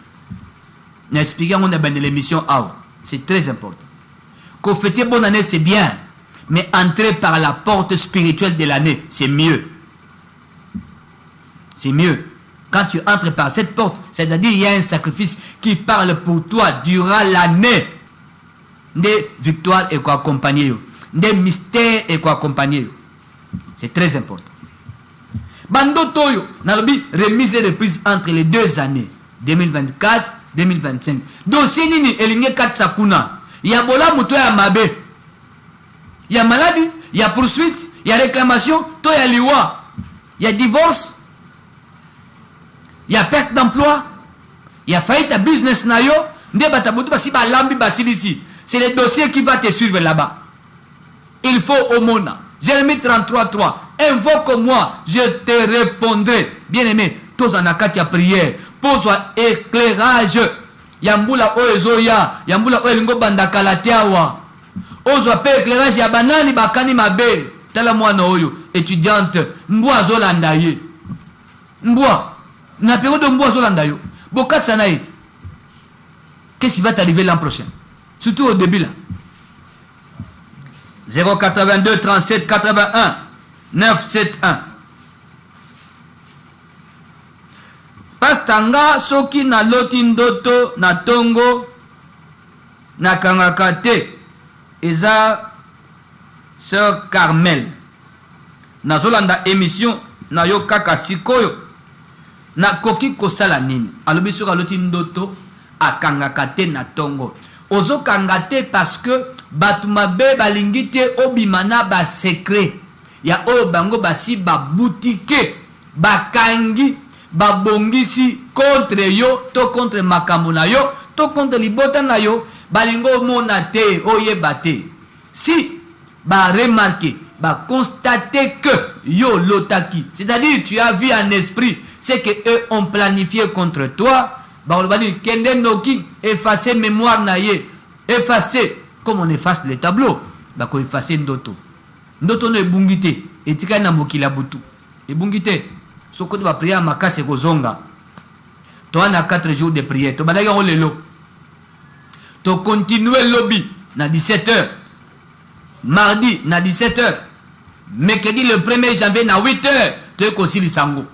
N'expliquons on a bien l'émission out. C'est très important. Qu'on fêter bonne année, c'est bien. Mais entrer par la porte spirituelle de l'année, c'est mieux. C'est mieux. Quand tu entres par cette porte, c'est-à-dire il y a un sacrifice qui parle pour toi durant l'année. Des victoires et quoi accompagner. Des mystères et quoi accompagner. C'est très important. Bando Toyo, nalobi remise et reprise entre les deux années. 2024 2025. Dossier nini elinge kat sakuna. Ya bola muto ya mabe. Ya maladie, ya poursuite, ya réclamation, to ya liwa. Ya divorce. Ya perte d'emploi. Ya faillite à business na yo. Nde batabutu basi ba lambi basilisi. C'est le dossier qui va te suivre là-bas. Il faut au mona. Jérémie 33:3. Invoque-moi, je te répondrai. Bien-aimé, tous en akati à prière. Pose éclairage. Yambula oezoya, yambula oelingo bandakalateawa. Ozo pe éclairage ya banani bakani mabe. Tala mwana oyo, étudiante, mbwa zolanda ye. Mbwa. Na période de mbwa zolanda yo. Bokat sanaït. Qu'est-ce qui va t'arriver l'an prochain? Surtout au début là. 082 37 81 971. Pastanga soki na loti ndoto na tongo na kangakate eza sœur Carmel na zolanda émission na yo kaka sikoyo na koki kosala nini alobi soki aloti ndoto akangakate na tongo ozo kangate parce que batu mabe balingi te obimana ba secret ya oyo bango basi ba boutique bakangi babongisi contre yo to contre makambo na yo to contre libota na yo balingo mona te oyeba te si ba remarquer ba constater que yo lotaki c'est-à-dire tu as vu en esprit c'est que eux ont planifié contre toi ba olobani kende noki effacer mémoire na ye effacer comme on efface les tableaux ba ko effacer ndoto ndoto no ebungite etika na mokila butu ebungite soko ba prière makase kozonga to ana 4 jours de prière to badaki on lelo to continuer lobby na 17h mardi na 17h, mercredi le 1er janvier na 8h, tu es aussi le sango.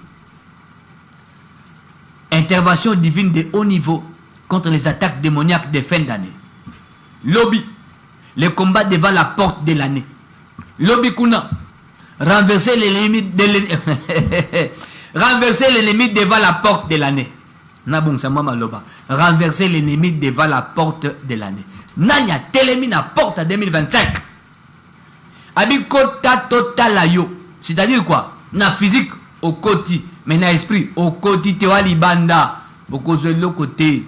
Intervention divine de haut niveau contre les attaques démoniaques de fin d'année. Lobby, les combats devant la porte de l'année. Lobby Kuna, renverser les limites renverser l'ennemi devant la porte de l'année. Renverser l'ennemi devant la porte de l'année. Nanya telemi na porte à 2025. Abikota totalayo. C'est-à-dire quoi? Na physique au côté, mais na esprit au côté tewali banda. Au côté.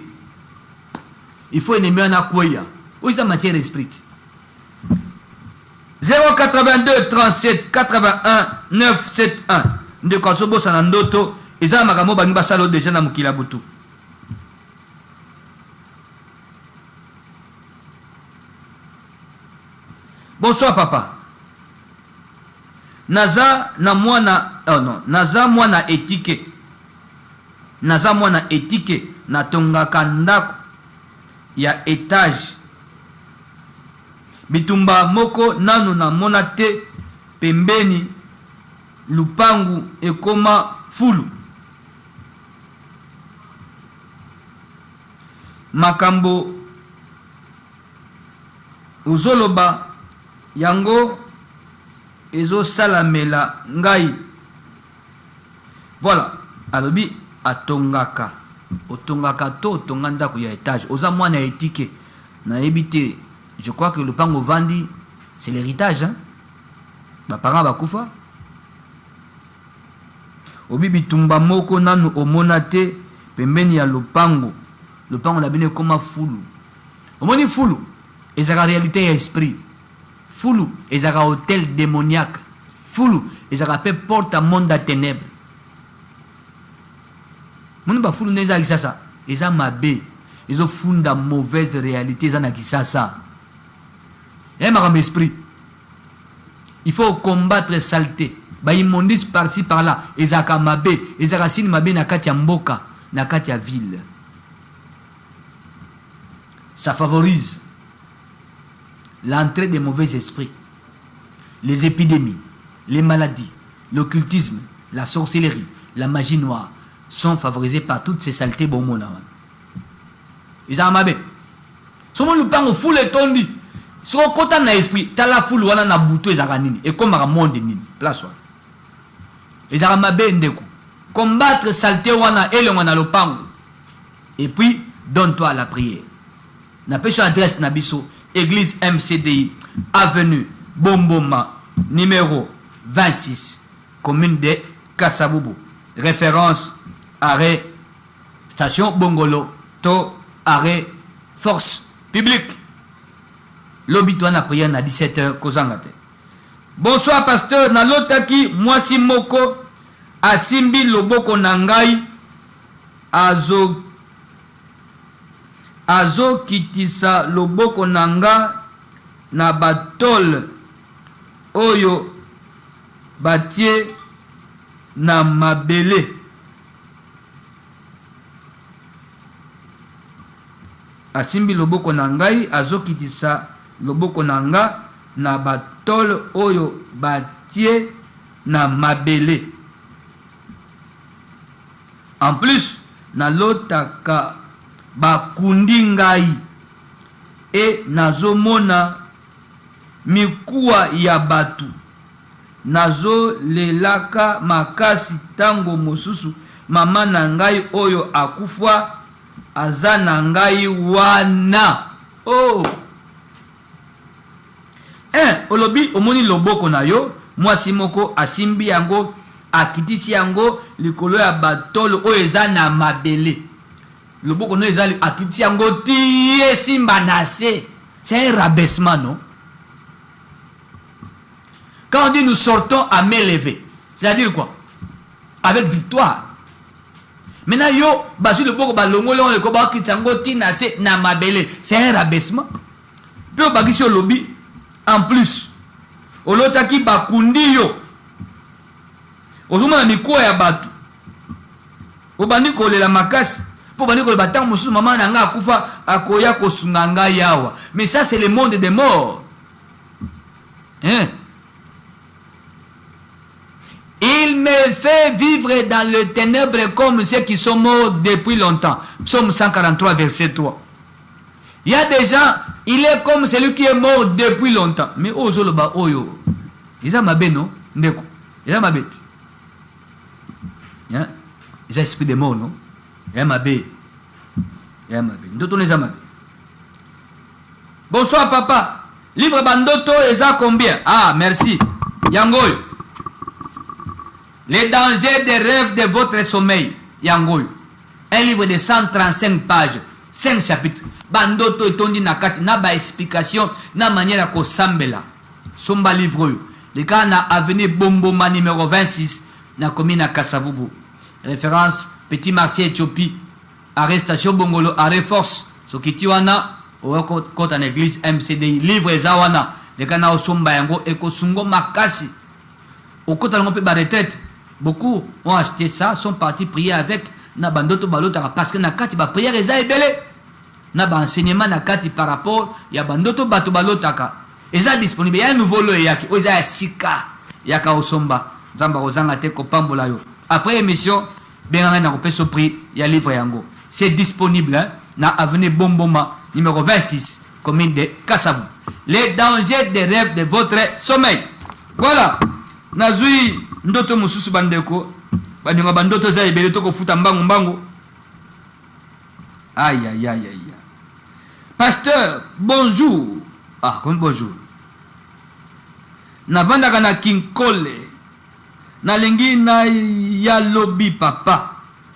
Il faut ennemi en akoya. Où est sa matière esprit? 082 37 81 971. De Kosobo Sanandoto. Eza makamo bani basalo déjà na mukila butu. Bonsoir papa. Naza na mwana naza mwana etike. Naza mwana etike na tongaka ndako ya etage. Bitumba moko nanu na mona te pembeni lupangu ekoma fulu. Makambo uzoloba yango ezo salamela ngai. Voilà, alobi atongaka. Otongaka to otonganda ku ya étage. Oza mwana etike na ebité. Je crois que le pango vandi c'est l'héritage hein. Ba parents bakufa. Obi bitumba moko nanu omonate pembeni ya lupango. Le pango la bine comme fulu. Omoni fulu, ezaka réalité et esprit. Fulu, ezaka hôtel démoniaque. Fulu, ezaka pe porte à monde à ténèbres. Moni ba fulu neza kisasa, eza mabe. Ezo funda mauvaise réalité eza na kisasa. Et ma esprit. Il faut combattre saleté. Ba immondice par-ci par-là, ezaka mabe, ezaka sini mabe na kati ya mboka, na kati ya ville. Ça favorise l'entrée des mauvais esprits, les épidémies, les maladies, l'occultisme, la sorcellerie, la magie noire sont favorisés par toutes ces saletés bon mona. Ils ont amabé. Souvent le pan au foule et tondi. Si on compte na esprit, t'as la foule wana na boutou et zaranini et comme un monde nini place wa. Ils ont amabé ndeku. Combattre saleté wana et le wana le pan. Et puis donne-toi à la prière. Na peso adresse nabiso église MCDI avenue Bomboma numéro 26 commune de Kassaboubou. Référence arrêt station Bongolo to arrêt force publique. L'obito na prière na 17h kozangate. Bonsoir pasteur nalotaki mwasi moko asimbi loboko nangai azo kitisa loboko nanga na batole oyo batie na mabele. Asimbi loboko nangai azo kitisa loboko nanga na batole oyo batie na mabele. En plus na lotaka bakundi ngai e nazomona mikuwa ya batu nazo lelaka makasi tango mosusu mama na ngai oyo akufa aza na ngai wana. Oh olobi omoni loboko na yo mwasi moko asimbi yango akitisi yango likolo ya batolo oyo eza na mabele. Loboko no ezali akitisi yango tie simba na se. C'est un rabaissement, non? Quand on dit nous sortons à main levée, c'est-à-dire quoi? Avec victoire. Maintenant yo basu loboko balongole on le koba akitisi yango tie na se na mabele. C'est un rabaissement. Puis obakisi yo lobi en plus olotaki bakundi yo ozomona mikuwa ya batu obandi kolela makasi po bandi kolela batang mosusu mama na nga akufa akoya kosunga ngai yawa. Mais ça c'est le monde des morts. Hein? Il me fait vivre dans le ténèbre comme ceux qui sont morts depuis longtemps. Psaume 143, verset 3. Il y a des gens, il est comme celui qui est mort depuis longtemps. Mais oh, Zoloba, oh yo. Ils ont ma bête, non? Ils ont ma bête. Ils ont esprit de mort, non? Ils ont ma bête. Ils ont ma bête. D'autres, ils ont ma bête. Bonsoir, papa. Livre Bandoto, ils ont combien? Ah, merci. Yangoy. Les dangers des rêves de votre sommeil. Yangoy. Un livre de 135 pages. 5 chapitres. Bandoto etondi nakati. Na ba explication. Na manière ko sambela. Somba livre. Le cas na avenue Bomboma numéro 26. Na commune à Kassavubu. Référence Petit Marseille Éthiopie. Arrestation Bongolo. Arrêt force. Sokitiwana. Quand en église MCDI. Livre Zawana. Le cas na osomba yango. Eko sungo makasi. Au côté de la retraite. Beaucoup ont acheté ça. Sont partis prier avec. Na bandoto balota. Parce que na kati ba prière eza ebele. Na ba enseignement na kati par rapport. Ya bandoto bato balota ka. Eza disponible. Ya nouveau lo yaki. Oza ya sika. Yaka osomba. Zamba ozanga te kopambola yo. Après émission. Bien na kopeso prix. Ya livre yango. C'est disponible. Hein, na avenue Bomboma. Numéro 26. Commune de Kassavu. Les dangers des rêves de votre sommeil. Voilà. Nazui. Ndoto mususu bandeko. Bandinga bandoto za ebele toko futa mbangu. Aïe, aïe, aïe, aïe. Pasteur, bonjour. Ah, comment bonjour? Navanda kana kinkole. Na lingi na ya lobby papa.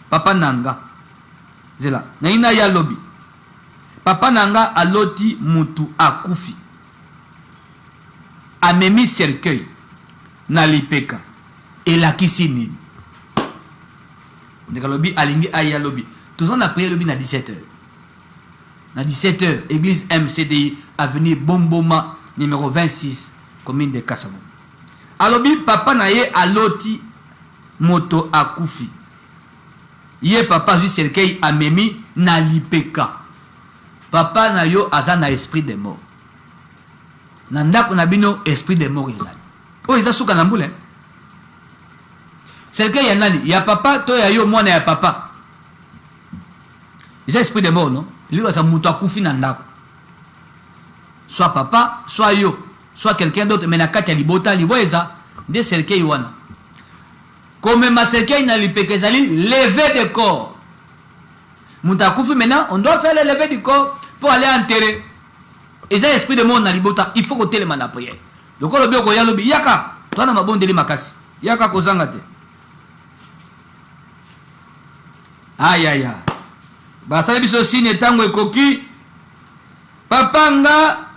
Papa nanga. Zela. Na ina ya lobby. Papa nanga aloti mutu akufi. Amemi cercueil. Na lipeka. Elakisi nini. Ndeka lobby alingi aya lobby. Tous on a prié lobby na 17h. Na 17h, église MCDI, avenue Bomboma, numéro 26, commune de Kassavu. Alobi papa na ye aloti moto akufi. Ye papa juste cercueil amemi na lipeka. Papa na yo aza na esprit de mort. Na ndako na bino esprit de mort ezali. O eza suka na mbule. Cercueil ya nani? Ya papa to ya yo mwana ya papa. Eza esprit de mort, non? Il va moto akufi na ndako. Soit papa, soit yo, soit quelqu'un d'autre. Mais na kati ya libota liweza de cercueil wana. Comme ma cercueil na lipekezali lever de corps. Moto akufi maintenant, on doit faire le lever du corps pour aller enterrer. Et ça esprit de mort na libota, il faut que telema na prière. Donc le bio ko ya lobi yaka, toi na mabondeli makasi. Yaka ko zangate. Aïe aïe aïe. Basali biso sine tango ekoki. Papa nanga.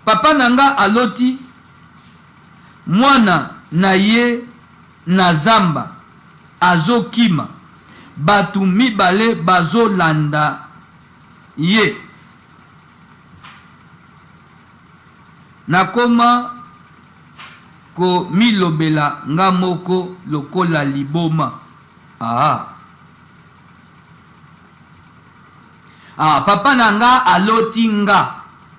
Papa nanga aloti. Mwana na ye na zamba. Azokima. Batu mibale bazo landa ye. Nakoma ko milobela nga moko lokola liboma. Papa nanga aloti nga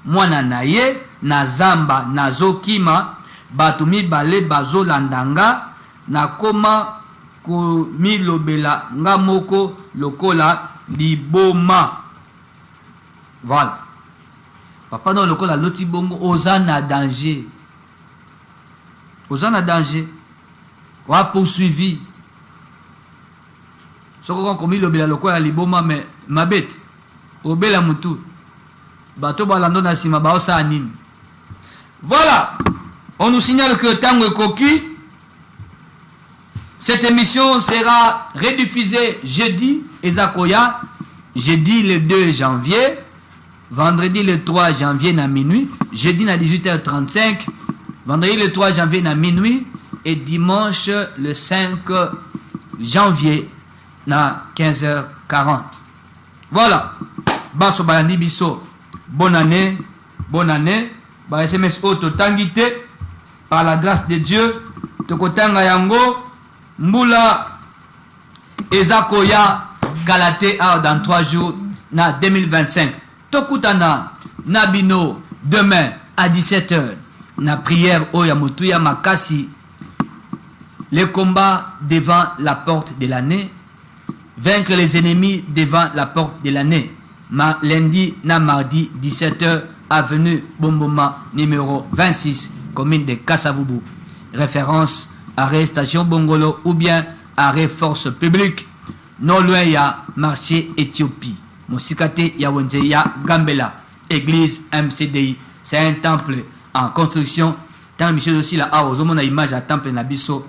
mwana na ye na zamba nazokima batu mibale bazolanda nga nakoma ko milobela nga moko lokola liboma. Voilà. Papa no lokola loti bongo ozana danger. Ozana danger. Wa poursuivi. Soko ko milobela lokola liboma mais ma bête. Obela mutu. Bato balando na sima baosa anime. Voilà. On nous signale que tango ekoki. Cette émission sera rediffusée jeudi Ezakoya, jeudi le 2 janvier, vendredi le 3 janvier na minuit, jeudi na 18h35, vendredi le 3 janvier na minuit et dimanche le 5 janvier na 15h40. Voilà. Baso Bayandi Biso. Bonne année. Bonne année. Ba SMS auto tangité. Par la grâce de Dieu. Tokotanga yango. Mbula. Ezakoya. Galate dans 3 jours. Na 2025. Tokutana. Nabino. Demain. à 17h, na prière Oyamutuya Makasi, les combats devant la porte de l'année, vaincre les ennemis devant la porte de l'année. Lundi na mardi 17h, avenue Bomboma numéro 26, commune de Kassavubu. Référence arrêt station Bongolo ou bien arrêt force publique. Non loin ya marché Éthiopie. Mosikate ya Wenze ya Gambela. Église MCDI. C'est un temple en construction. Tant monsieur aussi là, aux hommes image à temple nabiso.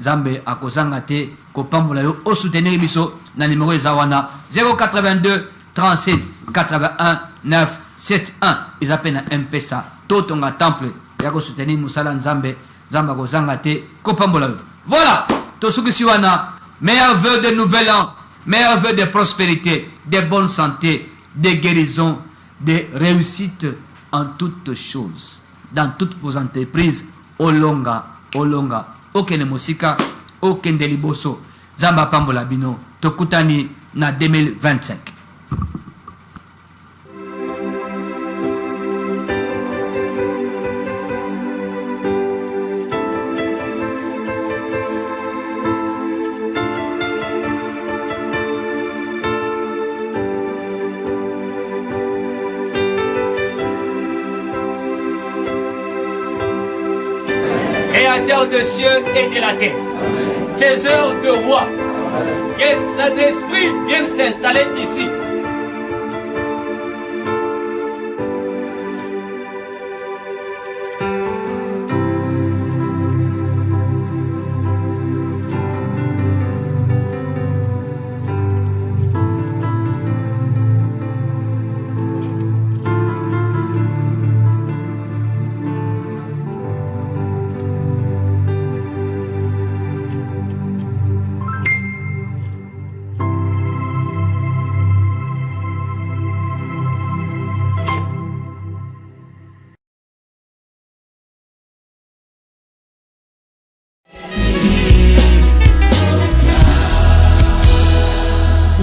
Zambe à Kozangate. Kopambola yo au soutenir biso. Na numéro Zawana 082 37 81 9 71. Ils appellent un MPSA. Totonga temple. Yako soutenir Moussala Nzambe. Zamba Kozangate. Kopambola yo. Voilà. Tosukusiwana. Meilleurs vœux de nouvel an. Meilleurs vœux de prospérité. De bonne santé. De guérison. De réussite en toutes choses. Dans toutes vos entreprises. Olonga. Olonga. Okene Mosika. Okende Liboso. Zamba Pambola Bino. Tokutani na 2025. Créateur de cieux et de la terre, faiseur de rois, que cet esprit vienne s'installer ici.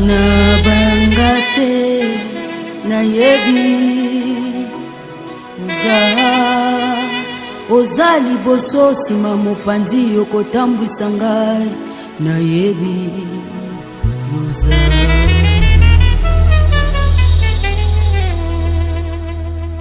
Na bangate na yebi ozali boso sima mopanzi yokotambwisa ngai na yebi